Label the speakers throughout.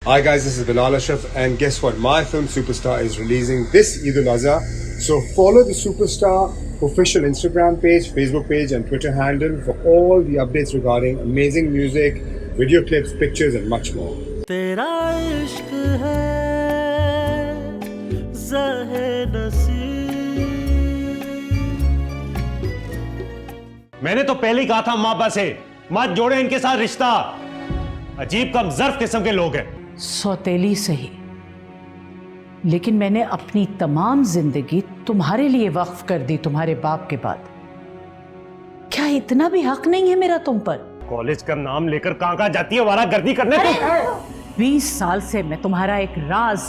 Speaker 1: Hi guys, this is Bilal Ashraf and guess what? My film Superstar is releasing this Eid al-Azha. So follow the Superstar official Instagram page, Facebook page and Twitter handle for all the updates regarding amazing music, video clips, pictures and much more.
Speaker 2: तेरा इश्क है ज़ाहे नसीब।
Speaker 3: मैंने तो पहले ही कहा था माँ बाप से मत जोड़े इनके साथ रिश्ता। अजीब कम ज़र्फ किस्म के लोग हैं।
Speaker 4: सौतेली सही, लेकिन मैंने अपनी तमाम जिंदगी तुम्हारे लिए वक्फ कर दी तुम्हारे बाप के बाद। क्या इतना भी हक नहीं है मेरा तुम पर?
Speaker 3: कॉलेज का नाम लेकर कहाँ जाती है वारागर्दी करने को?
Speaker 4: 20 साल से मैं तुम्हारा एक राज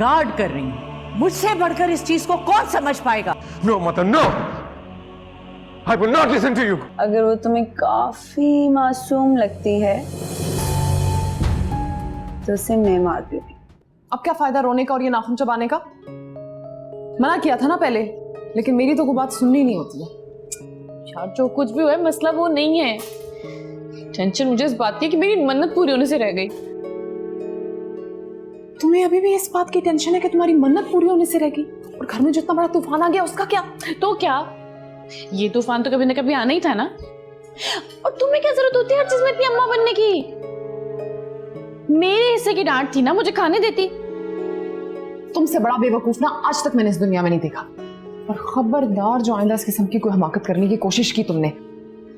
Speaker 4: गार्ड कर रही हूं। मुझसे बढ़कर इस चीज को कौन समझ पाएगा?
Speaker 5: No mother no, I will not listen to you.
Speaker 6: अगर वो तुम्हें काफी मासूम लगती है तो उसे मैं मार दूंगी।
Speaker 7: अब क्या फायदा रोने का और ये नाखून चबाने का? मना किया था ना पहले, लेकिन मेरी तो कोई बात सुननी नहीं होती है। यार जो कुछ भी हुआ है मसला वो नहीं है। टेंशन मुझे इस बात की है कि मेरी मन्नत पूरी होने से रह गई। तुम्हें अभी भी इस बात की टेंशन है कि तुम्हारी मन्नत पूरी होने से रह गई? और घर में जो इतना बड़ा तूफान आ गया उसका क्या?
Speaker 8: तो क्या, ये तूफान तो कभी ना कभी आना ही था ना। और तुम्हें क्या जरूरत होती है हर चीज में इतनी अम्मा बनने की? मेरे हिस्से की डांट थी ना, मुझे खाने देती।
Speaker 7: तुमसे बड़ा बेवकूफ ना आज तक मैंने इस दुनिया में नहीं देखा। और खबरदार जो आइंदा इस किस्म की कोई हमाकत करने की कोशिश की तुमने।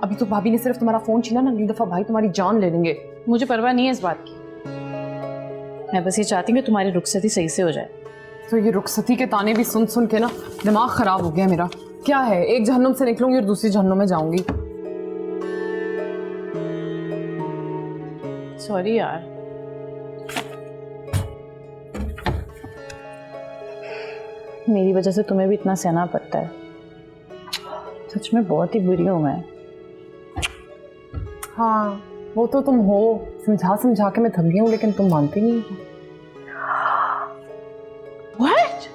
Speaker 7: अभी तो भाभी ने सिर्फ तुम्हारा फोन छीना ना, अगली दफा भाई तुम्हारी जान ले लेंगे।
Speaker 8: मुझे परवाह नहीं है इस बात की। मैं बस ये चाहती हूँ कि तुम्हारी रुखसती सही से हो जाए।
Speaker 7: तो ये रुखसती के ताने भी सुन सुन के ना दिमाग खराब हो गया मेरा। क्या है, एक जहन्नुम से निकलूंगी और दूसरी जहन्नुम में जाऊंगी।
Speaker 8: सॉरी यार। मेरी वजह से तुम्हें भी इतना सहना पड़ता है। सच में बहुत ही बुरी हूं मैं।
Speaker 7: हाँ वो तो तुम हो, समझा समझा के मैं थक गई हूँ, लेकिन तुम मानती नहीं हो।
Speaker 8: What?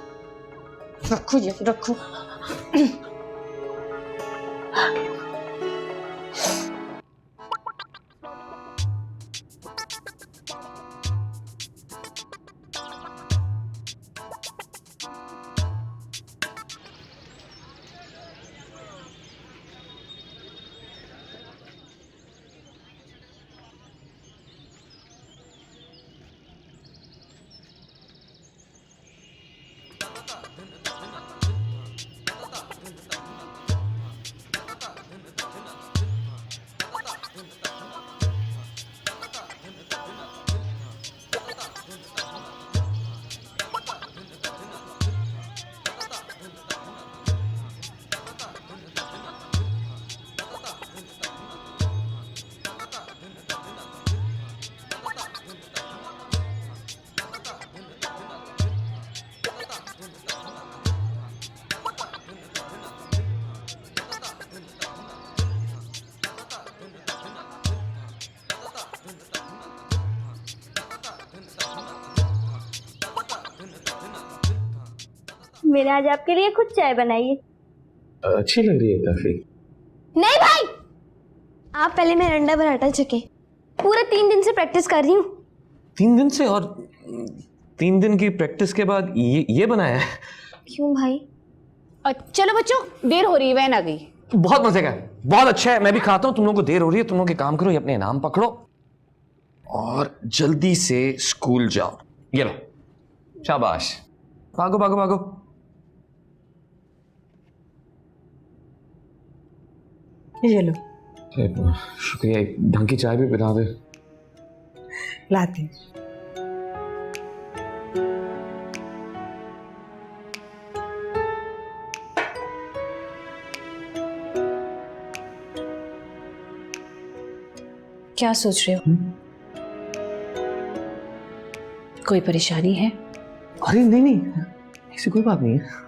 Speaker 8: रखो ये रखो।
Speaker 9: मैंने आज आपके लिए खुद चाय बनाई है।
Speaker 5: अच्छी लग रही है काफी।
Speaker 9: नहीं भाई, आप पहले मेरा अंडा पराठा चखे। पूरा 3 दिन से प्रैक्टिस कर रही हूँ।
Speaker 5: 3 दिन से? और 3 दिन की प्रैक्टिस के बाद ये बनाया है?
Speaker 9: क्यों भाई?
Speaker 8: चलो बच्चों, देर हो रही है, वैन आ गई।
Speaker 5: बहुत मजे का है, बहुत अच्छा है। मैं भी खाता हूँ। तुम लोगों को देर हो रही है, तुम लोग एक काम करो, ये अपने इनाम पकड़ो और जल्दी से स्कूल जाओ। ये लो, शाबाश। भागो भागो भागो।
Speaker 4: ये लो।
Speaker 5: शुक्रिया, एक ढंग की चाय भी पिला दे।
Speaker 4: लाती।
Speaker 8: क्या सोच रहे हो? कोई परेशानी है?
Speaker 5: अरे नहीं नहीं, ऐसी कोई बात नहीं है।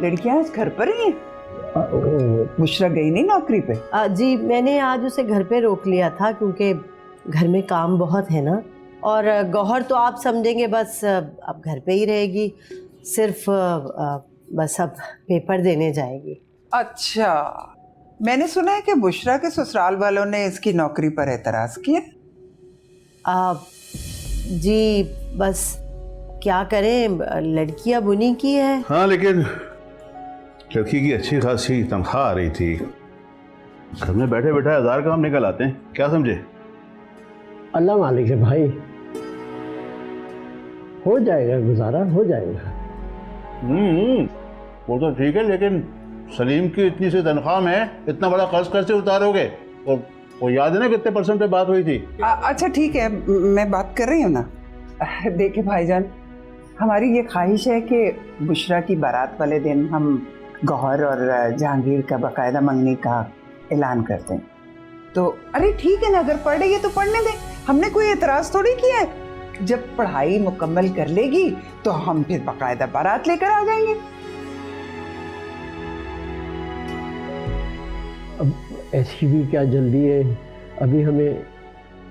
Speaker 10: लड़कियां आज घर पर ही हैं? बुशरा गई नहीं नौकरी पे?
Speaker 11: जी मैंने आज उसे घर पे रोक लिया था क्योंकि घर में काम बहुत है ना, और गौहर तो आप समझेंगे बस अब घर पे ही रहेगी, सिर्फ बस अब पेपर देने जाएगी।
Speaker 10: अच्छा, मैंने सुना है कि बुशरा के ससुराल वालों ने इसकी नौकरी पर एतराज किया।
Speaker 11: जी बस क्या करें, लड़की अब उन्हीं की है।
Speaker 12: हाँ, लेकिन लड़की की अच्छी खासी तनख्वाह आ रही थी, घर में बैठे बैठे 1000 काम निकल आते हैं, क्या समझे?
Speaker 13: अल्लाह मालिक है भाई, हो जाएगा, गुजारा हो जाएगा।
Speaker 12: वो तो ठीक है, लेकिन सलीम की इतनी सी तनख्वाह में इतना बड़ा कर्ज कैसे उतारोगे? और वो याद है ना कितने परसेंट पे बात हुई थी?
Speaker 10: अच्छा ठीक है, मैं बात कर रही हूँ ना। देखिए भाईजान, हमारी ये ख्वाहिश है कि बुशरा की बारात वाले दिन हम गौहर और जहांगीर का बाकायदा मंगनी का ऐलान कर दें। तो अरे ठीक है ना, अगर पढ़ रही है तो पढ़ने दें, हमने कोई एतराज थोड़ी किया है। जब पढ़ाई मुकम्मल कर लेगी तो हम फिर बाकायदा बारात लेकर आ जाएंगे।
Speaker 13: अब ऐसी भी क्या जल्दी है, अभी हमें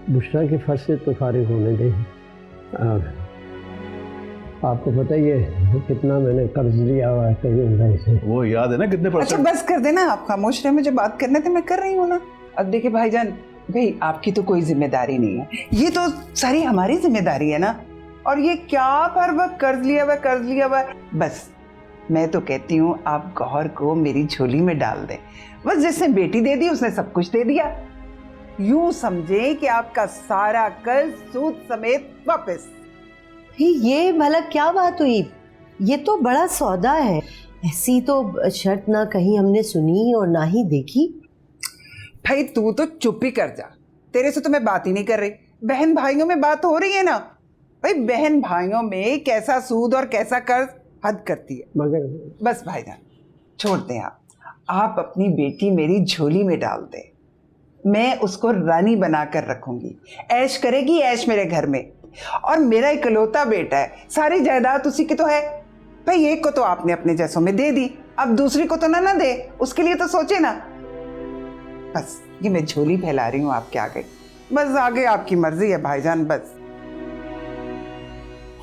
Speaker 13: बुशरा के फर्ज से तो फारिग होने दें। आपको पता ही है कितना मैंने कर्ज लिया हुआ है कईयों भाई से।
Speaker 12: वो याद है ना कितने परसेंट?
Speaker 10: अच्छा बस कर देना, आप खामोश रहे, मुझे बात करने थे, मैं कर रही हूँ ना। अब देखिए भाईजान, भाई आपकी तो कोई जिम्मेदारी नहीं है, ये तो सारी हमारी जिम्मेदारी है ना। और ये क्या हर वक्त कर्ज लिया हुआ, बस मैं तो कहती हूँ आप गौहर को मेरी झोली में डाल दें। बस जिसने बेटी दे दी उसने सब कुछ दे दिया। यूं समझे कि आपका सारा कर्ज सूद समेत वापस।
Speaker 11: ये भला क्या बात हुई, ये तो बड़ा सौदा है, ऐसी तो शर्त ना कहीं हमने सुनी और ना ही देखी।
Speaker 10: भाई तू तो चुप ही कर जा, तेरे से तो मैं बात ही नहीं कर रही, बहन भाइयों में बात हो रही है ना। भाई बहन भाइयों में कैसा सूद और कैसा कर्ज हद करती है।
Speaker 13: मगर
Speaker 10: बस भाईजान छोड़ दें आप अपनी बेटी मेरी झोली में डाल दें, मैं उसको रानी बनाकर रखूंगी, ऐश करेगी ऐश मेरे घर में। और मेरा इकलौता बेटा है, सारी जायदाद उसी की तो है। भाई एक को तो आपने अपने जैसों में दे दी, अब दूसरी को तो ना दे, उसके लिए तो सोचे ना। बस ये मैं झोली फैला रही हूँ आपके आगे, बस आगे आपकी मर्जी है भाईजान। बस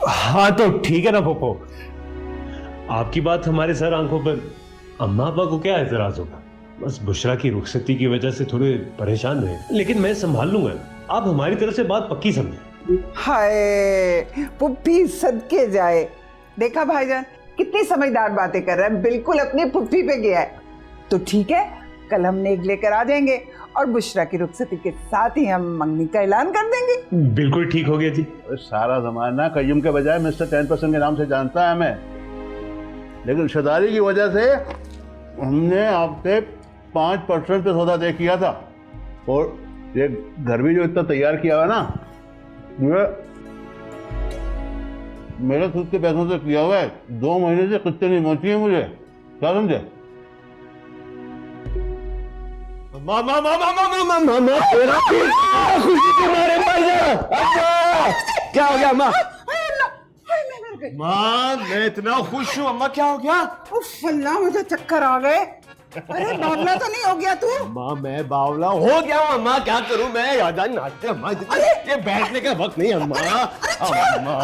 Speaker 3: हाँ तो ठीक है ना पोपो, आपकी बात हमारे सर आंखों पर, अम्मा अब्बा को क्या एतराज होगा? बस बुशरा की रुखसती की वजह से थोड़े परेशान हुए, लेकिन मैं संभाल लूंगा, आप हमारी तरफ से बात पक्की समझे।
Speaker 10: हाय पुप्पी सदके जाए, देखा भाईजान कितनी समझदार बातें कर रहा है, बिल्कुल अपनी पुप्पी पे गया है। तो ठीक है, कल हम नेक लेकर आ जाएंगे और बुशरा की रुखसती के साथ ही हम मंगनी का ऐलान कर देंगे।
Speaker 3: बिल्कुल ठीक हो गया जी।
Speaker 12: सारा जमाना कय्यूम के बजाय मिस्टर 10% के नाम से जानता है हमें, लेकिन शदारी की वजह से हमने आपसे 5% पे सौदा तय किया था। और ये घर भी जो इतना तैयार किया हुआ ना, मेरे खुद के पैसों से किया हुआ है, 2 महीने से किस्तें नहीं पहुंची है मुझे, क्या समझे?
Speaker 5: क्या हो गया अम्मा?
Speaker 3: माँ मैं इतना खुश हूँ। अम्मा क्या हो गया?
Speaker 10: अल्लाह मुझे चक्कर आ गए। अरे बावला तो नहीं हो गया तू?
Speaker 3: माँ मैं बावला हो गया हूँ अम्मा, क्या करूँ मैं? यादान नाचते अम्मा, ये बैठने का वक्त नहीं अम्मा। अम्मा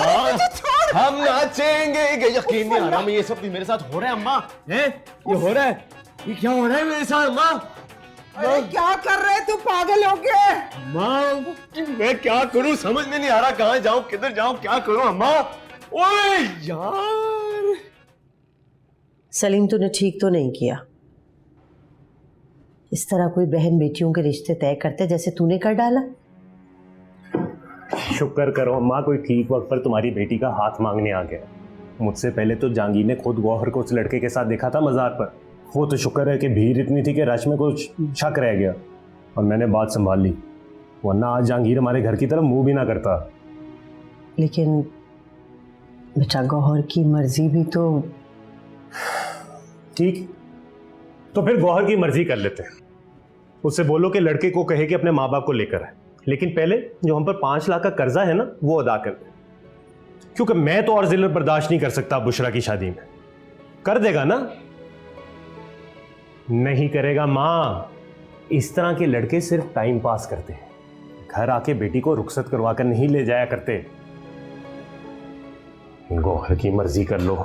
Speaker 3: हम नाचेंगे, यकीन नहीं आ रहा मैं, ये सब मेरे साथ हो रहा है अम्मा। है ये हो रहा है, ये क्या हो रहा है मेरे साथ अम्मा?
Speaker 10: अरे क्या कर रहे तू, पागल हो गए?
Speaker 3: अम्मा मैं क्या करूँ, समझ में नहीं आ रहा, कहाँ जाऊँ किधर जाऊँ, क्या करूँ अम्मा? ओए यार
Speaker 11: सलीम तूने ठीक तो नहीं किया, इस तरह कोई बहन बेटियों के रिश्ते तय करते जैसे तूने कर डाला।
Speaker 3: शुक्र करो अम्मा, कोई ठीक वक्त पर तुम्हारी बेटी का हाथ मांगने आ गया। मुझसे पहले तो जहांगीर ने खुद गौहर को उस लड़के के साथ देखा था मज़ार पर। वो तो शुक्र है कि भीड़ इतनी थी कि रश में कुछ शक रह गया और मैंने बात संभाल ली, वरना आज जहांगीर हमारे घर की तरफ मुंह भी ना करता।
Speaker 11: लेकिन बेटा गौहर की मर्जी भी तो।
Speaker 3: ठीक, तो फिर गौहर की मर्जी कर लेते हैं। उससे बोलो कि लड़के को कहे कि अपने माँ बाप को लेकर आए, लेकिन पहले जो हम पर 5 लाख का कर्जा है ना वो अदा कर दे, क्योंकि मैं तो और जिल्लत बर्दाश्त नहीं कर सकता बुशरा की शादी में। कर देगा ना? नहीं करेगा माँ। इस तरह के लड़के सिर्फ टाइम पास करते हैं, घर आके बेटी को रुखसत करवा कर नहीं ले जाया करते। गौहर की मर्जी कर लो।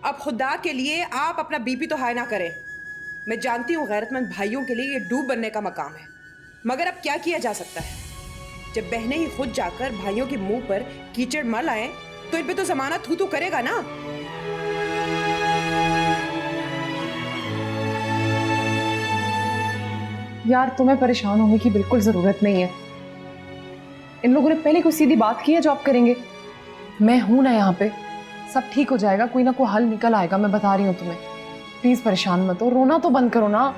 Speaker 14: अब खुदा के लिए आप अपना बीपी तो हाई ना करें। मैं जानती हूँ गैरतमंद भाइयों के लिए ये डूब बनने का मकाम है, मगर अब क्या किया जा सकता है? जब बहनें ही खुद जाकर भाइयों के मुंह पर कीचड़ मल आए तो इन पे तो जमाना थू थू करेगा ना।
Speaker 7: यार तुम्हें परेशान होने की बिल्कुल जरूरत नहीं है। इन लोगों ने पहले कोई सीधी बात की है जो आप करेंगे? मैं हूं ना यहाँ पे, सब ठीक हो जाएगा, कोई ना कोई हल निकल आएगा, मैं बता रही हूँ तुम्हें। प्लीज परेशान मत हो, रोना तो बंद करो ना।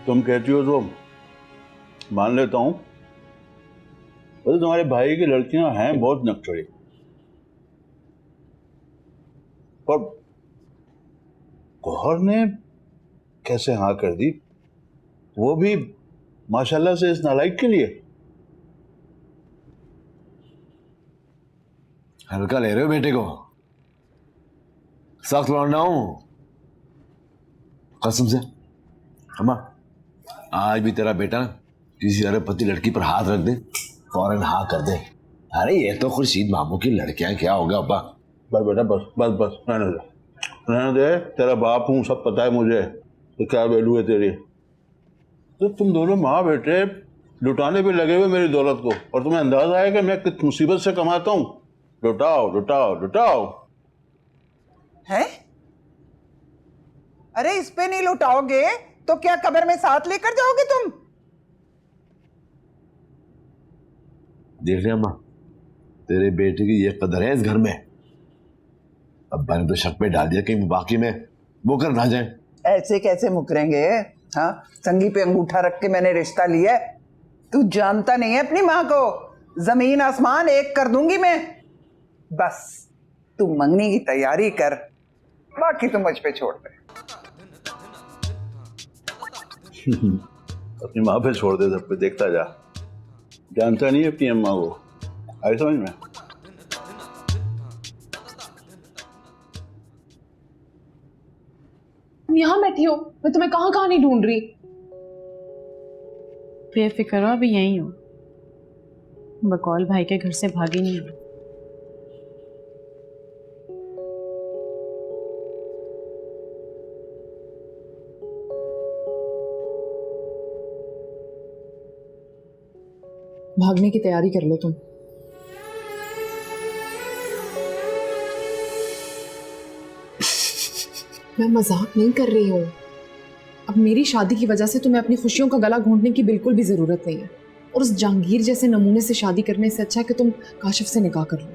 Speaker 12: तुम कहती हो तो मान लेता हूँ, वैसे तुम्हारे भाई की लड़कियां हैं बहुत नक्सली, पर गौहर ने कैसे हाँ कर दी, वो भी माशाल्लाह से इस नालायक के लिए।
Speaker 15: हल्का ले रहे हो बेटे को? सख्त लौंडा हूं कसम से। अम्मा आज भी तेरा बेटा किसी अरबपति लड़की पर हाथ रख दे, फौरन हाँ कर दे। अरे ये तो खुर्शीद मामू की लड़कियां, क्या हो गया अब्बा?
Speaker 12: बस बेटा बस बस बस रहने दे, रहने दे। तेरा बाप हूँ, सब पता है मुझे तो क्या वैल्यू है तेरी। तो तुम दोनों माँ बेटे लुटाने पे लगे हुए मेरी दौलत को, और तुम्हें अंदाजा है कि मैं किस मुसीबत से कमाता हूँ। लुटाओ लुटाओ लुटाओ।
Speaker 10: है? अरे इस पे नहीं लुटाओगे तो क्या कब्र में साथ लेकर जाओगे तुम?
Speaker 15: देख लिया अम्मा, तेरे बेटे की ये कदर है इस घर में। अब्बा ने तो शक पे डाल दिया कहीं बाकी में वो कर ना जाए।
Speaker 10: ऐसे कैसे मुकरेंगे? हाँ, संगी पे अंगूठा रख के मैंने रिश्ता लिया। तू जानता नहीं है अपनी माँ को, जमीन आसमान एक कर दूंगी मैं। बस तू मंगनी की तैयारी कर, बाकी तू मुझ पे छोड़ दे।
Speaker 12: अपनी माँ पे छोड़ दे, सब पे देखता जा। जानता नहीं है अपनी अम्मा को, आई समझ में?
Speaker 7: तुम यहाँ बैठी हो, मैं तुम्हें कहाँ कहाँ नहीं ढूंढ रही।
Speaker 8: बेफिक्र हो, अभी यहीं हो। बकौल भाई के घर से भागी नहीं हो।
Speaker 7: भागने की तैयारी कर लो तुम। मैं मजाक नहीं कर रही हूँ। अब मेरी शादी की वजह से तुम्हें अपनी खुशियों का गला घोंटने की बिल्कुल भी जरूरत नहीं है। और उस जहांगीर जैसे नमूने से शादी करने से अच्छा है कि तुम काशिफ से निकाह कर लो।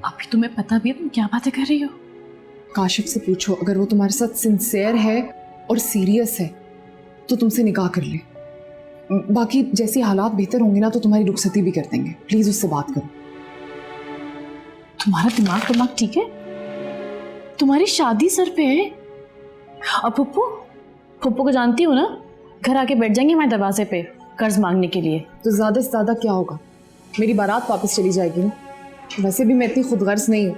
Speaker 8: अभी तुम्हें पता भी है तुम क्या बातें कर रही हो?
Speaker 7: काशिफ से पूछो, अगर वो तुम्हारे साथ सिंसियर है और सीरियस है तो तुमसे निकाह कर ले। बाकी जैसी हालात बेहतर होंगे ना तो तुम्हारी रुखसती भी कर देंगे। प्लीज उससे बात करो।
Speaker 8: तुम्हारा दिमाग ठीक है? तुम्हारी शादी सर पे है। और फुप्पू को जानती हो ना, घर आके बैठ जाएंगे हमारे दरवाजे पे कर्ज मांगने के लिए।
Speaker 7: तो ज्यादा से ज्यादा क्या होगा, मेरी बारात वापस चली जाएगी ना। वैसे भी मैं इतनी खुदगर्ज नहीं हूँ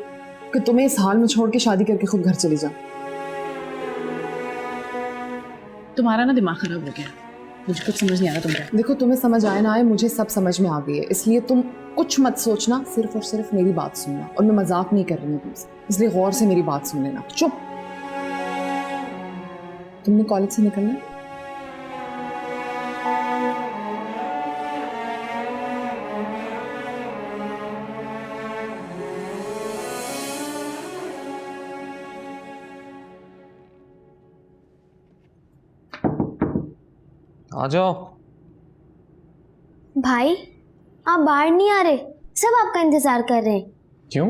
Speaker 7: कि तुम्हें इस हाल में छोड़ के शादी करके खुद घर चली जाऊं।
Speaker 8: तुम्हारा ना दिमाग खराब हो गया, मुझे कुछ समझ नहीं आ रहा तुमको।
Speaker 7: देखो, तुम्हें समझ आए ना आए, मुझे सब समझ में आ गई है। इसलिए तुम कुछ मत सोचना, सिर्फ और सिर्फ मेरी बात सुनना। और मैं मजाक नहीं कर रही हूँ तुमसे, इसलिए गौर से मेरी बात सुन लेना। चुप। तुमने कॉलेज से निकलना?
Speaker 5: आ जाओ।
Speaker 9: भाई आप बाहर नहीं आ रहे, सब आपका इंतजार कर रहे हैं।
Speaker 5: क्यों?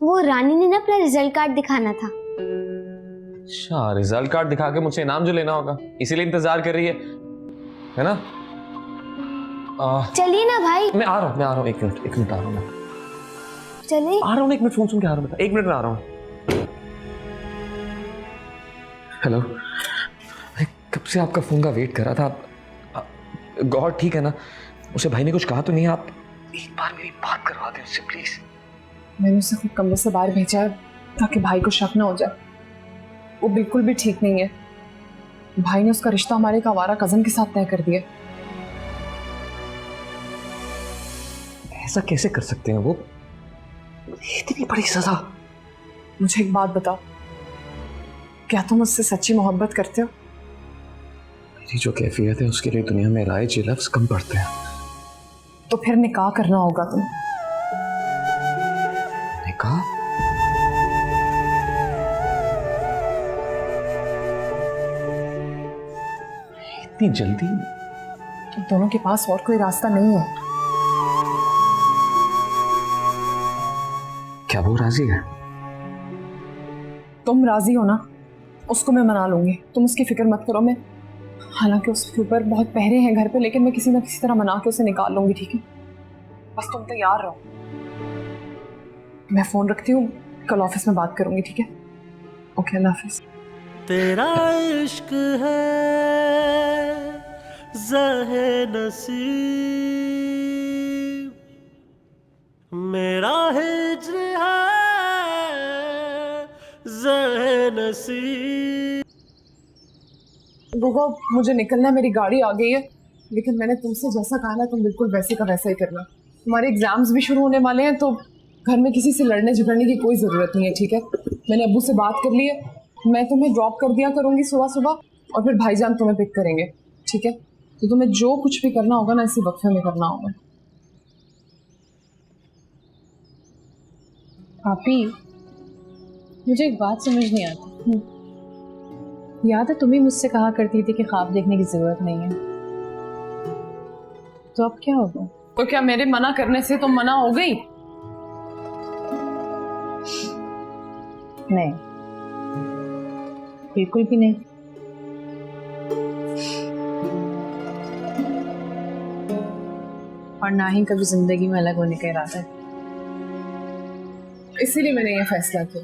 Speaker 9: वो रानी ने ना अपना रिजल्ट कार्ड दिखाना था।
Speaker 5: अच्छा, रिजल्ट कार्ड दिखा के मुझसे इनाम जो लेना होगा, इसीलिए इंतजार कर रही है ना?
Speaker 9: चलिए ना भाई।
Speaker 5: मैं आ रहा हूँ, एक मिनट आ रहा हूँ मैं।
Speaker 9: चलिए।
Speaker 5: आ रहा हूँ, एक मिनट फोन सुन के आ रहा हूँ, एक मिनट में आ रहा हूँ। हेलो, कब से आपका फोन का वेट कर रहा था। गौर ठीक है ना? उसे भाई ने कुछ कहा तो नहीं? आप एक बार मेरी बात करवा दें उससे प्लीज।
Speaker 7: मैंने उसे खुद कमरे से बाहर भेजा है ताकि भाई को शक ना हो जाए। वो बिल्कुल भी ठीक नहीं है। भाई ने उसका रिश्ता हमारे एक आवारा कजन के साथ तय कर दिया।
Speaker 5: ऐसा कैसे कर सकते हैं वो? इतनी बड़ी सजा।
Speaker 7: मुझे एक बात बताओ, क्या तुम उससे सच्ची मोहब्बत करते हो?
Speaker 5: मेरी जो कैफियत है उसके लिए दुनिया में राय जी लफ्ज कम पड़ते हैं।
Speaker 7: तो फिर निकाह करना होगा तुम्हें।
Speaker 5: निकाह? इतनी जल्दी?
Speaker 7: तुम दोनों के पास और कोई रास्ता नहीं है।
Speaker 5: क्या वो राजी है?
Speaker 7: तुम राजी हो ना? उसको मैं मना लूंगी, तुम उसकी फिक्र मत करो। मैं हालांकि उसके ऊपर बहुत पहरे हैं घर पे, लेकिन मैं किसी ना किसी तरह मना के उसे निकाल लूंगी, ठीक है? बस तुम तैयार रहो। मैं फोन रखती हूँ, कल ऑफिस में बात करूंगी, ठीक है? ओके, अल्लाह हाफिज।
Speaker 2: तेरा इश्क है ज़हे नसीब, मेरा हिज्र है ज़हे नसीब।
Speaker 7: गोगो, मुझे निकलना है, मेरी गाड़ी आ गई है। लेकिन मैंने तुमसे जैसा कहा ना, तुम बिल्कुल वैसे का वैसा ही करना। तुम्हारे एग्जाम्स भी शुरू होने वाले हैं, तो घर में किसी से लड़ने झगड़ने की कोई ज़रूरत नहीं है, ठीक है? मैंने अब्बू से बात कर ली है, मैं तुम्हें ड्रॉप कर दिया करूँगी सुबह सुबह, और फिर भाईजान तुम्हें पिक करेंगे, ठीक है? तो तुम्हें जो कुछ भी करना होगा ना, इसी वक्फे में करना होगा।
Speaker 8: भाभी, मुझे एक बात समझ नहीं आती। याद है तुम ही मुझसे कहा करती थी कि ख्वाब देखने की जरूरत नहीं है, तो अब क्या होगा?
Speaker 7: तो क्या मेरे मना करने से तुम मना हो गई?
Speaker 8: नहीं, बिल्कुल भी नहीं। और ना ही कभी जिंदगी में अलग होने का इरादा है।
Speaker 7: इसीलिए मैंने ये फैसला किया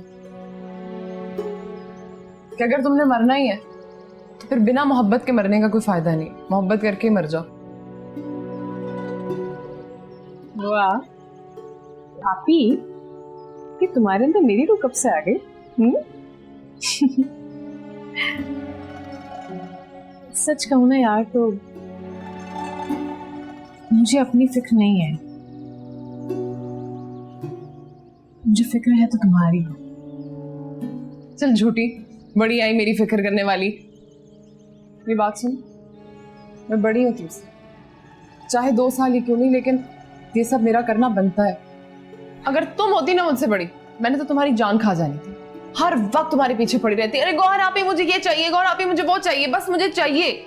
Speaker 7: कि अगर तुमने मरना ही है तो फिर बिना मोहब्बत के मरने का कोई फायदा नहीं, मोहब्बत करके ही मर जाओ।
Speaker 8: वाह भाभी, कि तुम्हारे अंदर मेरी रूह कब से आ गई? सच कहूं ना यार, तो मुझे अपनी फिक्र नहीं है, मुझे फिक्र है तो तुम्हारी।
Speaker 7: चल झूठी, बड़ी आई मेरी फिक्र करने वाली। ये बात सुन, मैं बड़ी हूँ तुमसे, चाहे 2 साल ही क्यों नहीं, लेकिन ये सब मेरा करना बनता है। अगर तुम होती ना मुझसे बड़ी, मैंने तो तुम्हारी जान खा जानी थी। हर वक्त तुम्हारे पीछे पड़ी रहती, अरे गौहर आप ही मुझे ये चाहिए, गौहर आप ही मुझे वो चाहिए, बस मुझे चाहिए।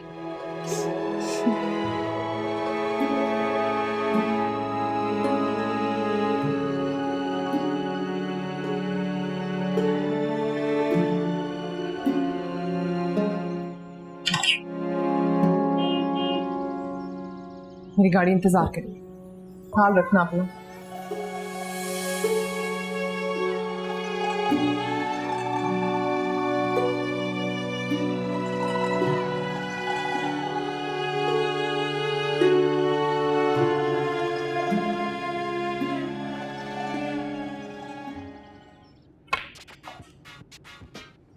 Speaker 7: मेरी गाड़ी इंतजार करेगी, ख्याल रखना अपना।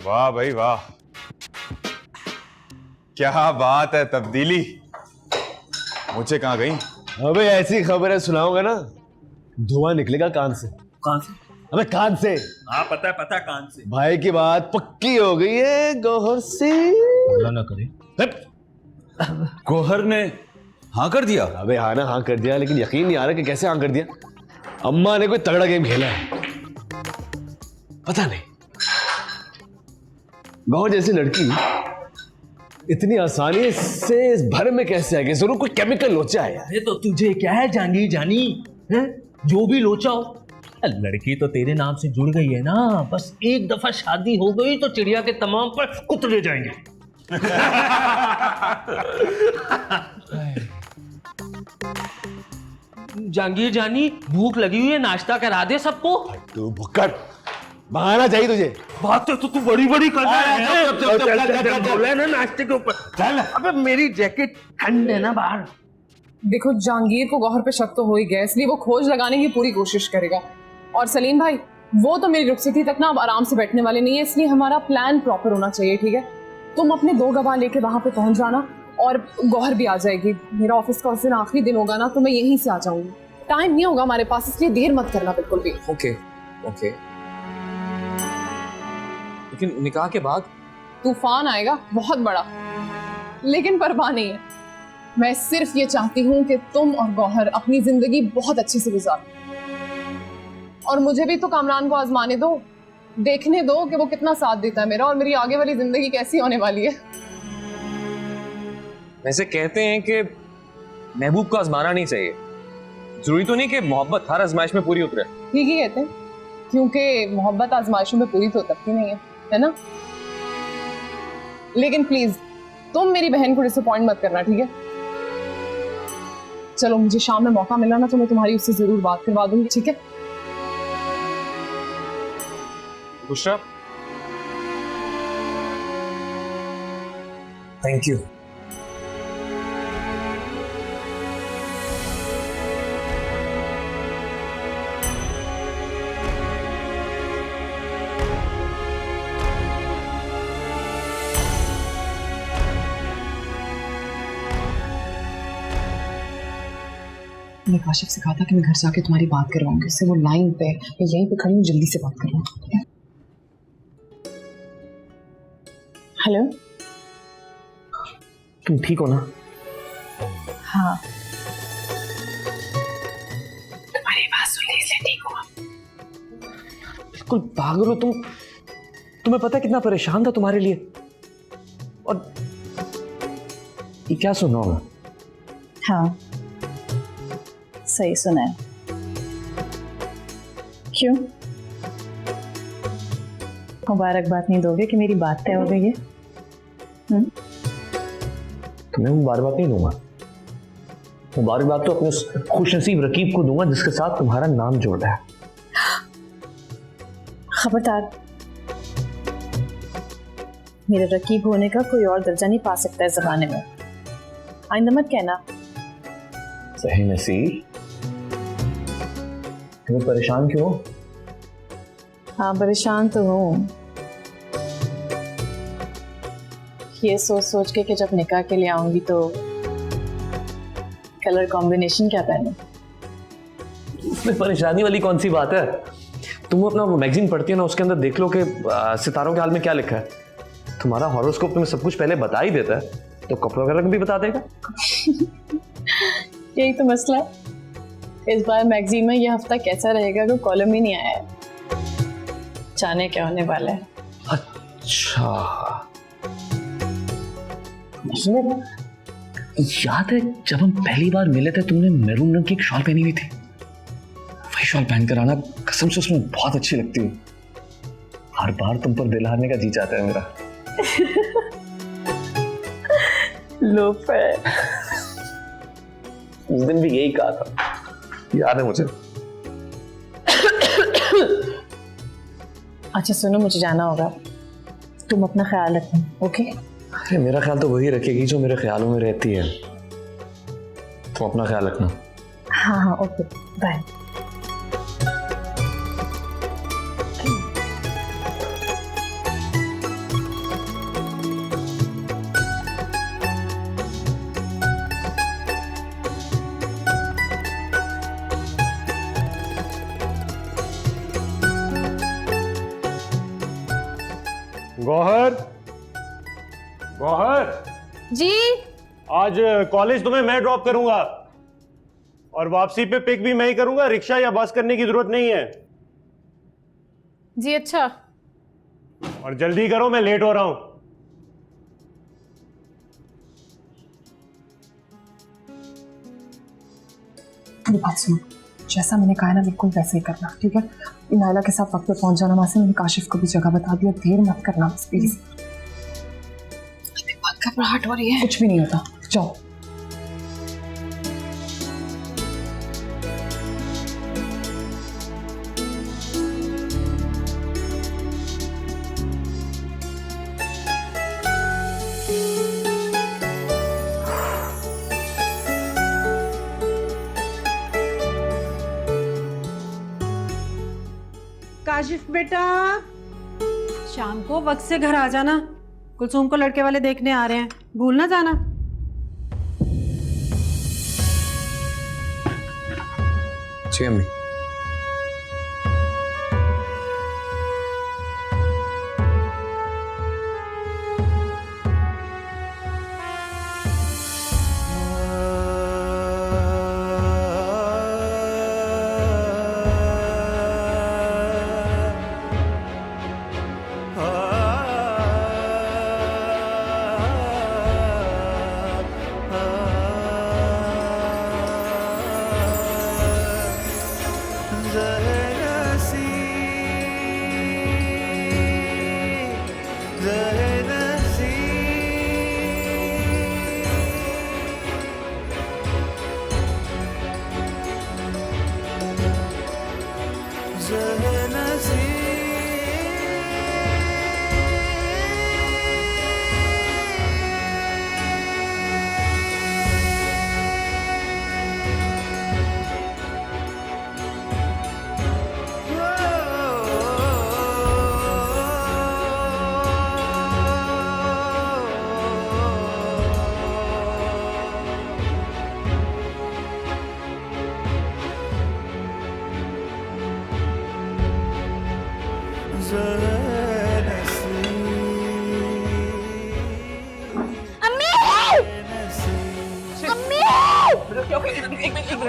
Speaker 16: वाह भाई वाह, क्या बात है, तब्दीली। मुझे कहाँ गई?
Speaker 15: अबे ऐसी खबरें सुनाऊंगा ना, धुआं निकलेगा कान से।
Speaker 17: कान से?
Speaker 15: अबे कान से।
Speaker 17: हाँ पता है कान से।
Speaker 15: भाई की बात पक्की हो गई है गौहर से।
Speaker 17: ना करे। गौहर ने हाँ कर दिया?
Speaker 15: अबे हाँ ना हाँ कर दिया, लेकिन यकीन नहीं आ रहा कि कैसे हाँ कर दिया। अम्मा ने कोई तगड़ा गेम खेला है, पता नहीं। गौहर जैसी लड़की इतनी आसानी से इस भर में कैसे आ गई? जरूर कोई केमिकल लोचा है यार।
Speaker 17: ये तो तुझे क्या है जानी जानी है? जो भी लोचा हो, लड़की तो तेरे नाम से जुड़ गई है ना, बस एक दफा शादी हो गई तो चिड़िया के तमाम पर कुतरे जाएंगे। जहांगीर जानी, भूख लगी हुई है, नाश्ता करा दे सबको।
Speaker 15: तू भुक्कड़, बहाना चाहिए तुझे।
Speaker 17: बातें तो तू बड़ी बड़ी कर रहा है। बोला है ना नाश्ते के ऊपर। चल, अबे मेरी जैकेट ठंड है ना बाहर।
Speaker 7: देखो, जहांगीर को गौहर पे शक तो हो ही गया, इसलिए वो खोज लगाने की पूरी कोशिश करेगा। और सलीम भाई, वो तो मेरी रुखसती तक ना अब आराम से बैठने वाले नहीं है, इसलिए हमारा प्लान प्रॉपर होना चाहिए, ठीक है? तुम अपने 2 गवाह लेके वहां पे पहुंच जाना और गौहर भी आ जाएगी। मेरा ऑफिस का उस दिन आखिरी दिन होगा ना, तो मैं यहीं से आ जाऊंगी। टाइम नहीं होगा हमारे पास, इसलिए देर मत करना बिल्कुल भी।
Speaker 5: Okay okay. लेकिन निकाह के बाद
Speaker 7: तूफान आएगा बहुत बड़ा, लेकिन परवाह नहीं है। मैं सिर्फ ये चाहती हूँ कि तुम और गौहर अपनी जिंदगी बहुत अच्छे से गुजारो, और मुझे भी तो कामरान को आजमाने दो, देखने दो कि वो कितना साथ देता है मेरा, और मेरी आगे वाली जिंदगी कैसी होने वाली है।
Speaker 5: वैसे कहते हैं कि महबूब को आजमाना नहीं चाहिए। जरूरी तो नहीं कि मोहब्बत हर आजमाइश में पूरी उतरे।
Speaker 7: ठीक ही कहते हैं, क्योंकि मोहब्बत आजमाइशों में पूरी तो उतरती नहीं है ना? लेकिन प्लीज तुम मेरी बहन को डिसअपॉइंट मत करना, ठीक है? चलो, मुझे शाम में मौका मिला ना तो मैं तुम्हारी उससे जरूर बात करवा दूंगी, ठीक है?
Speaker 5: Bushra, thank you.
Speaker 7: मैं काशिफ से कहा था कि मैं घर जाके तुम्हारी बात करवाऊंगी उससे। वो लाइन पे, मैं यहीं पे खड़ी हूँ, जल्दी से बात कर लूँ। हेलो,
Speaker 5: तुम ठीक हो ना?
Speaker 7: हाँ, तुम्हारी बात सुन ली इसलिए ठीक हुआ।
Speaker 5: बिल्कुल पागल हो तुम। तुम्हें पता है कितना परेशान था तुम्हारे लिए। और ये क्या सुना होगा?
Speaker 8: हाँ, सही सुना है। क्यों, मुबारकबाद नहीं दोगे कि मेरी बात तय हो गई है?
Speaker 5: तुम्हें मुबारकबाद नहीं दूंगा। मुबारकबाद तो अपने उस खुशनसीब रकीब को दूंगा जिसके साथ तुम्हारा नाम जोड़ा है।
Speaker 8: खबरदार, मेरे रकीब होने का कोई और दर्जा नहीं पा सकता इस जमाने में। आइंदा मत कहना।
Speaker 5: सही नसीब, तुम्हें परेशान क्यों हो?
Speaker 8: हाँ, परेशान तो हूँ। ये सोच सोच के कि जब निकाह के लिए आऊंगी तो कलर कॉम्बिनेशन क्या पहनूं।
Speaker 5: इसमें परेशानी वाली कौन सी बात है? तुम अपना मैगजीन पढ़ती है ना, उसके अंदर देख लो कि सितारों के हाल में क्या लिखा है। तुम्हारा हॉरोस्कोप तुम्हें सब कुछ पहले बता ही देता है, तो कपड़ों का रंग भी बता देगा।
Speaker 8: यही तो मसला है। इस बार मैगजीन में ये हफ्ता कैसा रहेगा तो कॉलम ही नहीं आया है। जाने क्या होने वाला है।
Speaker 5: अच्छा, सुनो, याद है जब हम पहली बार मिले थे तुमने मैरून रंग की एक शॉल पहनी हुई थी? वही शॉल पहनकर आना, कसम से उसमें बहुत अच्छी लगती है। हर बार तुम पर दिल हारने का जी चाहता है मेरा।
Speaker 8: लोफर,
Speaker 5: उस दिन भी यही कहा था, याद है मुझे।
Speaker 8: अच्छा सुनो, मुझे जाना होगा, तुम अपना ख्याल रखना, ओके?
Speaker 5: अरे मेरा ख्याल तो वही रखेगी जो मेरे ख्यालों में रहती है। तुम अपना ख्याल रखना।
Speaker 8: हाँ हाँ, ओके, बाय।
Speaker 3: गौहर, गौहर
Speaker 8: जी,
Speaker 3: आज कॉलेज तुम्हें मैं ड्रॉप करूंगा और वापसी पे पिक भी मैं ही करूंगा। रिक्शा या बस करने की जरूरत नहीं है।
Speaker 7: जी अच्छा।
Speaker 3: और जल्दी करो, मैं लेट हो रहा हूं।
Speaker 7: मेरी बात सुनो, जैसा मैंने कहा है ना बिल्कुल वैसे ही करना, ठीक है? नायला के साथ वक्त पे पहुंच जाना वहां से। मैंने काशिफ को भी जगह बता दिया, देर मत करना बस प्लीज। बहुत घबराहट हो रही है। कुछ भी नहीं होता, जाओ।
Speaker 11: काशिफ बेटा, शाम को वक्त से घर आ जाना। कुलसुम को लड़के वाले देखने आ रहे हैं, भूल ना जाना।
Speaker 5: जी अम्मी।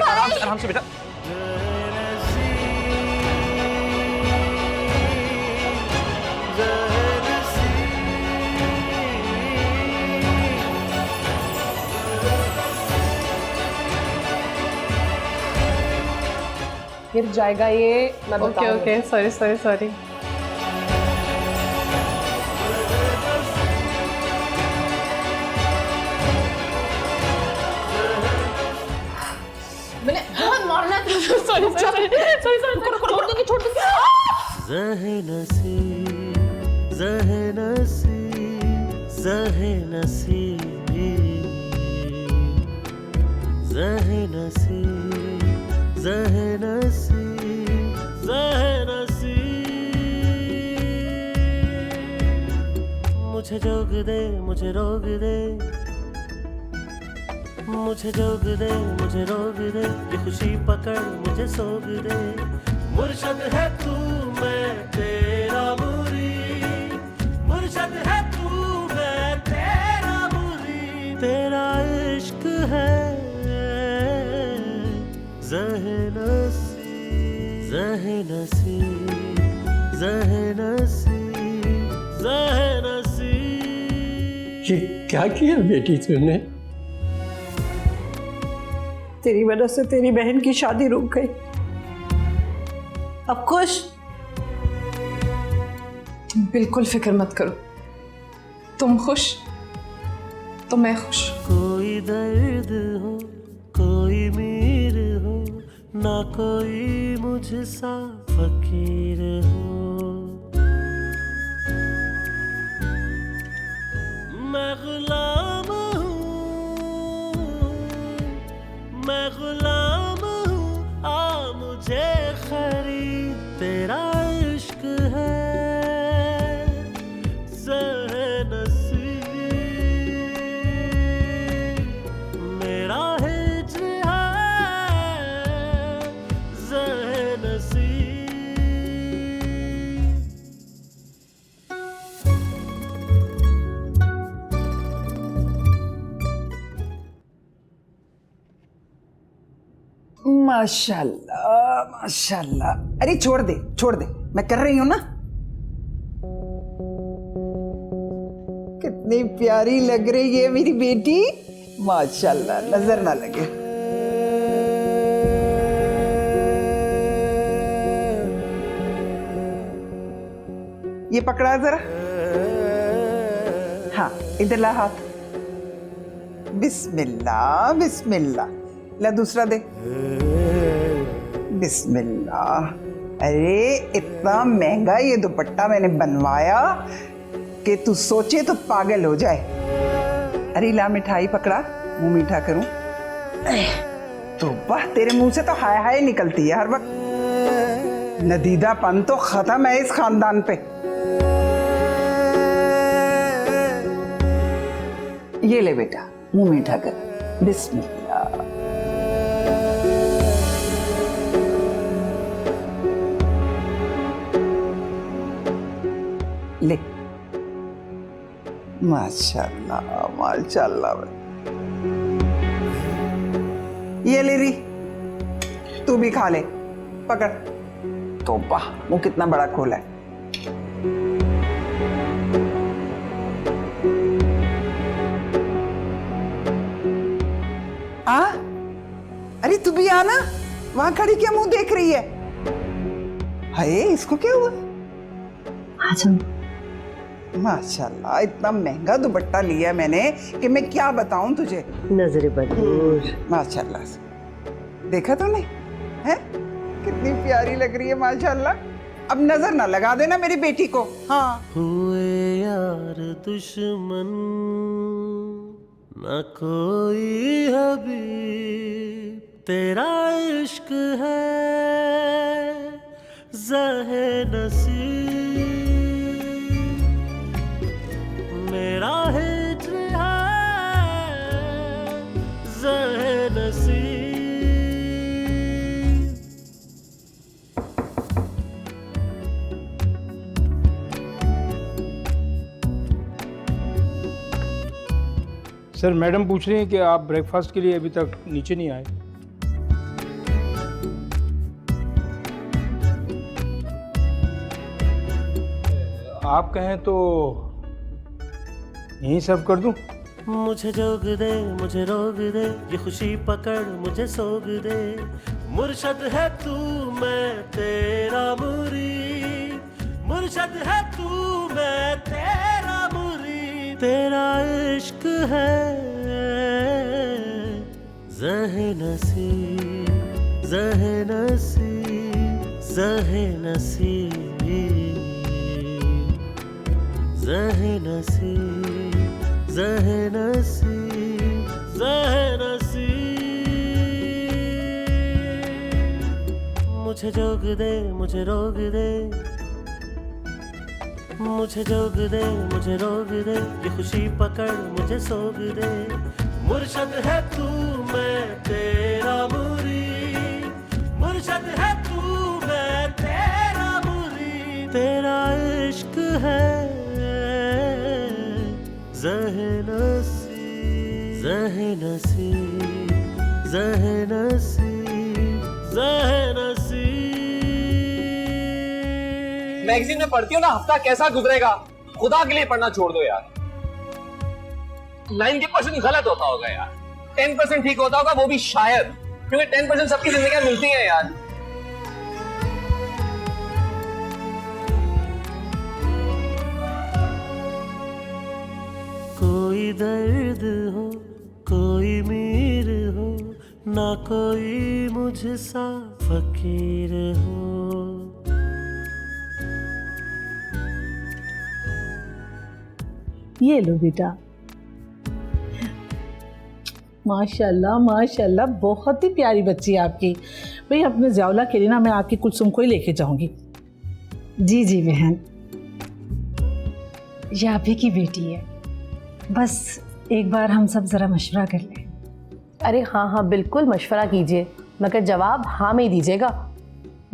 Speaker 5: आराम से बेटा।
Speaker 7: गिर जाएगा ये, मैं बता रही हूँ। Okay, sorry sorry sorry. मैंने बहुत मारना था। सॉरी सॉरी सॉरी सॉरी, छोड़ दूंगी छोड़ दूंगी।
Speaker 2: ज़हे-नसी ज़हे-नसी ज़हे-नसी ज़हे-नसी ज़हे-नसी ज़हे-नसी, मुझे जोग दे मुझे रोग दे, मुझे जोग दे मुझे रोग दे, ये खुशी पकड़ मुझे सोग दे। मुर्शद है तू मैं तेरा मुरीद, मुर्शद है तू मैं तेरा मुरीद, तेरा इश्क है ज़हे-नसी ज़हे-नसी ज़हे-नसी ज़हे-नसी।
Speaker 13: ये क्या किया बेटी तूने?
Speaker 11: तेरी वजह से तेरी बहन की शादी रुक गई। अब खुश?
Speaker 7: तुम बिल्कुल फिक्र मत करो, तुम खुश तो मैं खुश।
Speaker 2: कोई दर्द हो कोई मीर हो, ना कोई मुझसा फकीर हो, मैं गुलाम हूँ मैं गुलाम हूँ, आ मुझे खरीद, तेरा इश्क है ज़हे-नसी, मेरा हिज्र है ज़हे-नसी।
Speaker 10: माशाल्लाह माशाल्लाह। अरे छोड़ दे छोड़ दे, मैं कर रही हूँ ना। कितनी प्यारी लग रही है मेरी बेटी, माशाल्लाह, नजर ना लगे। ये पकड़ा जरा। हाँ इधर ला हाथ। बिस्मिल्लाह बिस्मिल्लाह। ला दूसरा दे। बिस्मिल्लाह। अरे इतना महंगा ये दुपट्टा मैंने बनवाया कि तू सोचे तो पागल हो जाए। अरे ला मिठाई पकड़ा, मुंह मीठा करूं। तो वाह, तेरे मुंह से तो हाय हाय निकलती है हर वक्त। नदीदापन तो खत्म है इस खानदान पे। ये ले बेटा, मुंह मीठा कर। बिस्मिल्लाह। ले। माशाल्लाह माशाल्लाह। ये ले रही, तू भी खा ले। पकड़। तो वाह, वो कितना बड़ा खोला है। आ? अरे तू भी आना, वहां खड़ी क्या मुंह देख रही है? हाय, इसको क्या हुआ? माशाल्लाह, इतना महंगा दुपट्टा लिया मैंने कि मैं क्या बताऊं तुझे।
Speaker 11: नजरे बदूर।
Speaker 10: माशाल्लाह से देखा तूने है कितनी प्यारी लग रही है माशाल्लाह। अब नजर ना लगा देना मेरी बेटी को। हाँ
Speaker 2: हुए यार दुश्मन न कोई हबीब, तेरा इश्क है ज़हे नसीब, मेरा हिज्र है ज़हे नसीब।
Speaker 18: सर मैडम पूछ रही हैं कि आप ब्रेकफास्ट के लिए अभी तक नीचे नहीं आए। आप कहें तो यहीं सर्व कर दूं?
Speaker 2: मुझे जोग दे, मुझे रोग दे, ये खुशी पकड़ मुझे सोग दे। मुर्शद है तू, मैं तेरा मुरीद, मुर्शद है तू, मैं तेरा मुरीद, तेरा इश्क है ज़हे नसीब, ज़हे नसीब, ज़हे नसीब, ज़हे नसीब, ज़हे नसीब, ज़हे नसीब। मुझे जोग दे, मुझे रोग दे, मुझे जोग दे, मुझे रोग दे, ये खुशी पकड़ मुझे सोग दे। मुर्शद है तू, मैं तेरा मुरीद, मुर्शद है तू, मैं तेरा मुरीद, तेरा इश्क है ज़हे नसीब, ज़हे नसीब, ज़हे नसीब, ज़हे नसीब।
Speaker 5: मैगजीन में पढ़ती हो ना, हफ्ता कैसा गुजरेगा खुदा के लिए पढ़ना छोड़ दो यार। 90% गलत होता होगा यार, 10% ठीक होता होगा, वो भी शायद, क्योंकि 10% सबकी जिंदगी मिलती है यार।
Speaker 2: कोई दर्द हो, कोई मीर हो, ना कोई मुझसा फकीर हो।
Speaker 4: ये लो बेटा। माशाल्लाह माशाल्लाह, बहुत ही प्यारी बच्ची है आपकी। भाई अपने ज़ियाउल्ला के लिए ना मैं आपकी कुलसुम को ही लेके जाऊंगी।
Speaker 19: जी जी बहन, ये आप ही की बेटी है, बस एक बार हम सब ज़रा मशवरा कर लें।
Speaker 7: अरे हाँ हाँ बिल्कुल मशवरा कीजिए, मगर जवाब हाँ में ही दीजिएगा।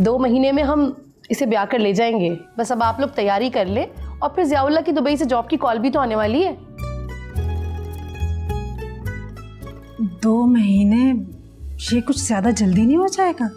Speaker 7: 2 महीने में हम इसे ब्याह कर ले जाएंगे। बस अब आप लोग तैयारी कर लें, और फिर ज़ियाउल्ला की दुबई से जॉब की कॉल भी तो आने वाली है।
Speaker 19: 2 महीने, ये कुछ ज़्यादा जल्दी नहीं हो जाएगा?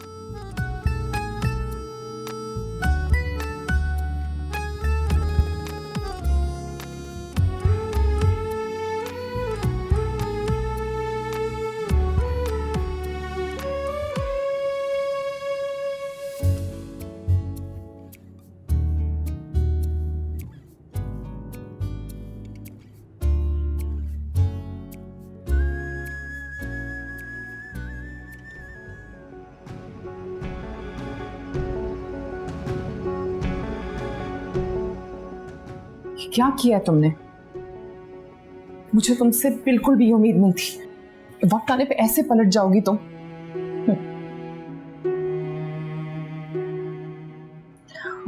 Speaker 7: क्या किया है तुमने? मुझे तुमसे बिल्कुल भी उम्मीद नहीं थी। वक्त आने पे ऐसे पलट जाओगी तुम।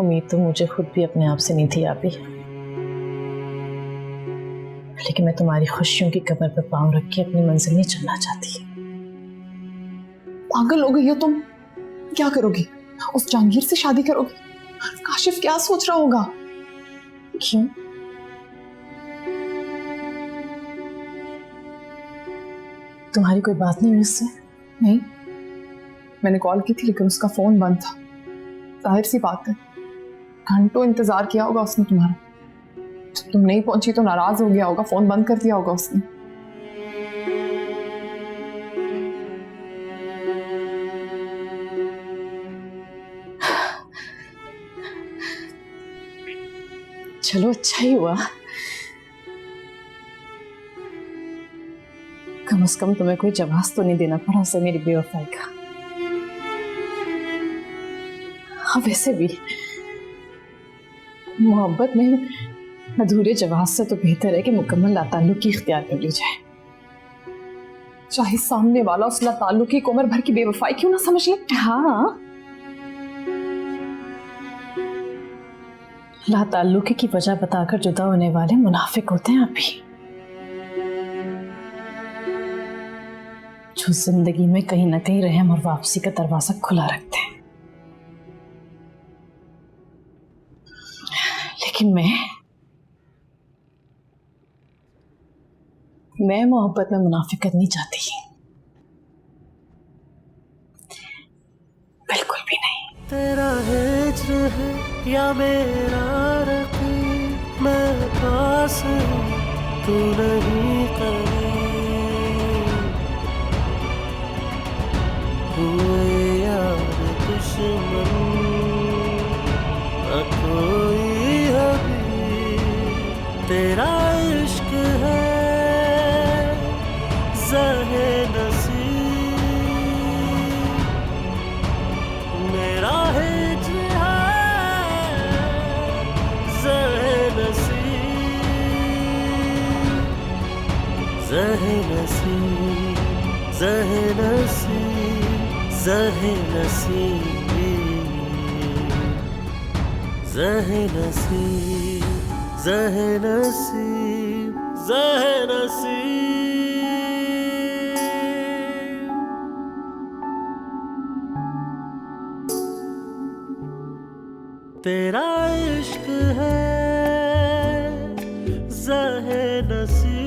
Speaker 8: उम्मीद तो मुझे खुद भी अपने आप से नहीं थी आप ही, लेकिन मैं तुम्हारी खुशियों की कमर पर पांव रख के अपनी मंजिल में चलना चाहती।
Speaker 7: पागल हो गई हो तुम? क्या करोगी? उस जहांगीर से शादी करोगी? काशिफ क्या सोच रहा होगा?
Speaker 8: क्यों? तुम्हारी कोई बात नहीं हुई उससे?
Speaker 7: नहीं, मैंने कॉल की थी लेकिन उसका फोन बंद था। जाहिर सी बात है, घंटों इंतजार किया होगा उसने तुम्हारा। जब तुम नहीं पहुंची तो नाराज हो गया होगा, फोन बंद कर दिया होगा उसने।
Speaker 8: चलो अच्छा ही हुआ, कम से कम तुम्हें कोई जवाब तो नहीं देना पड़ा उसे मेरी बेवफाई का। हाँ, वैसे भी मोहब्बत में अधूरे जवाब से तो बेहतर है कि मुकम्मल लाताल्लुकी इख्तियार कर ली जाए।
Speaker 7: चाहे सामने वाला उस लाताल्लुकी को उम्र भर की बेवफाई क्यों ना समझ ले।
Speaker 8: हाँ, लाताल्लुकी की वजह बताकर जुदा होने वाले मुनाफिक होते हैं अभी, जो जिंदगी में कहीं ना कहीं रहम और वापसी का दरवाजा खुला रखते हैं। लेकिन मैं मोहब्बत में मुनाफिकत नहीं चाहती, बिल्कुल भी नहीं।
Speaker 2: तेरा हिज्र है या मेरा रकीब, मैं पास हूँ तू नहीं करीब, हुए यार दुश्मन न कोई हबीब, तेरा इश्क है ज़हे नसीब, मेरा हिज्र है ज़हे नसीब, ज़हे नसीब, ज़हे नसीब, ज़हे नसीब, ज़हे नसीब, ज़हे नसीब, ज़हे नसीब। तेरा इश्क है ज़हे नसीब,